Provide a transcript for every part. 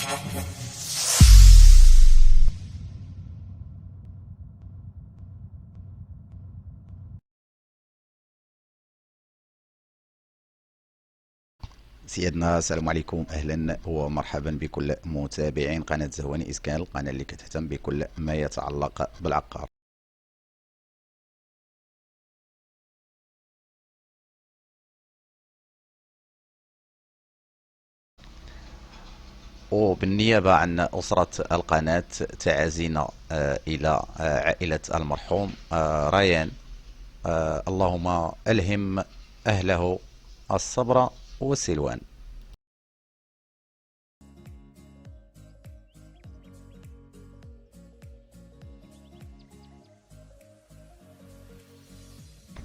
سيادنا السلام عليكم، اهلا ومرحبا بكل متابعين قناه زهواني اسكان، القناه اللي كتهتم بكل ما يتعلق بالعقار. وبالنيابه عن اسره القناه تعازينا الى عائله المرحوم ريان. اللهم الهم اهله الصبر والسلوان.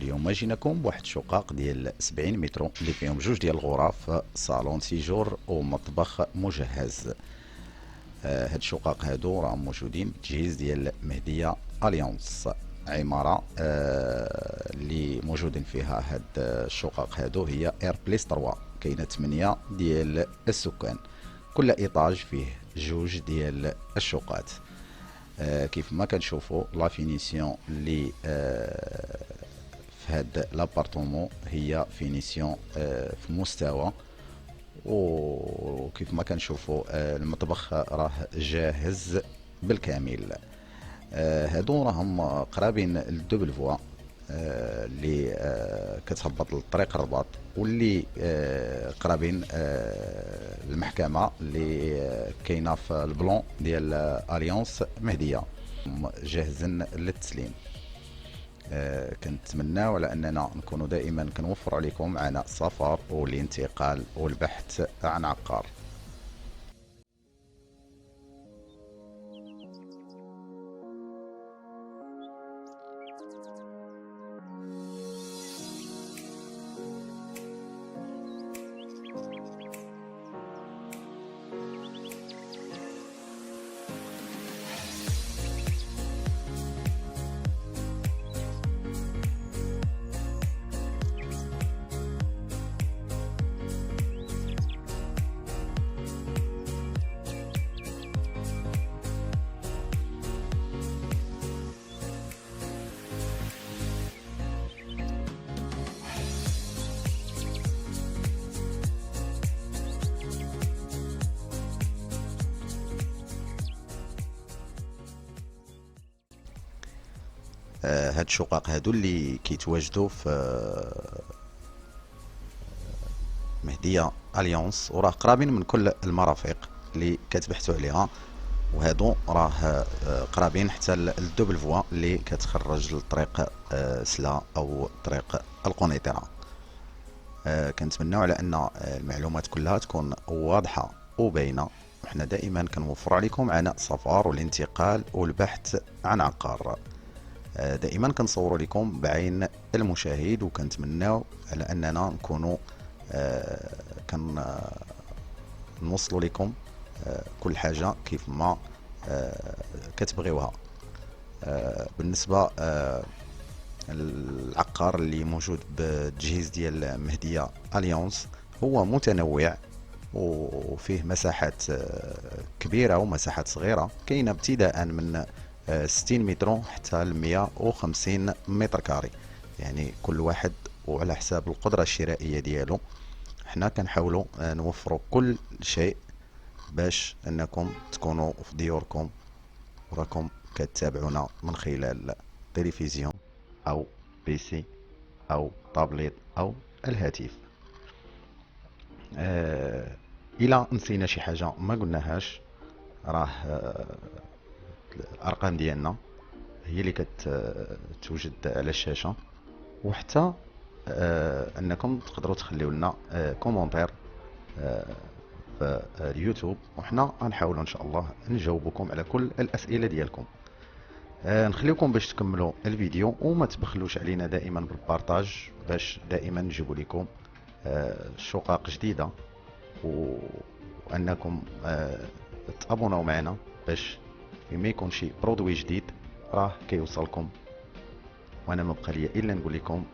اليوم جيناكم بواحد الشقق ديال 70 متر اللي فيهم جوج ديال الغرف، صالون سيجور ومطبخ مجهز. هاد الشقق هادو راهم موجودين بالتجهيز ديال مهدية اليونس، عمارة اللي موجودين فيها هاد الشقق هادو هي اير بليس 3. كاينه 8 ديال السكان، كل ايطاج فيه جوج ديال الشقات. كيف ما كنشوفوا لا فينيسيون اللي في هاد لابارتومون هي فينيسيون في مستوى. وكيف ما كنشوفوا المطبخ راه جاهز بالكامل. هادو راهم قرابين للدوبل فوا اللي كتهبط للطريق الرباط، واللي قرابين المحكمة اللي كاينه في البلون ديال اليونس مهدية، جاهزين للتسليم. كنتمناو على اننا نكونوا دائما كنوفر عليكم عناء السفر والانتقال والبحث عن عقار. هاد الشقق هادو اللي كيتواجدوا في مهدية اليونس، وراه قرابين من كل المرافق اللي كتبحثوا عليها. وهادو راه قرابين حتى للدوبل فوا اللي كتخرج للطريق سلا او طريق القنيطرة. كنتمناو على ان المعلومات كلها تكون واضحة وباينة، وحنا دائما كنوفر عليكم عناء السفر والانتقال والبحث عن عقار. دائما كنصوروا لكم بعين المشاهد، وكنتمناو على اننا نكونوا كنوصلوا لكم كل حاجه كيف ما كتبغيوها. بالنسبه العقار اللي موجود بالتجهيز ديال مهدية اليونس هو متنوع، وفيه مساحات كبيرة ومساحات صغيرة، كاينة ابتداء من 60 متر حتى ل 150 متر كاري، يعني كل واحد وعلى حساب القدرة الشرائية ديالو. حنا كنحاولوا نوفروا كل شيء باش انكم تكونوا في ديوركم وراكم كتابعونا من خلال تلفزيون او بيسي او طابليت او الهاتف. الى نسينا شي حاجه ما قلناهاش، راه الارقام ديالنا هي اللي كتوجد على الشاشه، وحتى انكم تقدروا تخليو لنا كومونتير في اليوتيوب، وحنا غنحاولوا ان شاء الله نجاوبكم على كل الاسئله ديالكم. نخليكم باش تكملوا الفيديو، وما تبخلوش علينا دائما بالبارطاج باش دائما نجيبوا لكم شقق جديده، وانكم تابوناو معنا باش فيما يكون شي برودوي جديد راه كيوصلكم. وانا ما بقى لي الا نقول لكم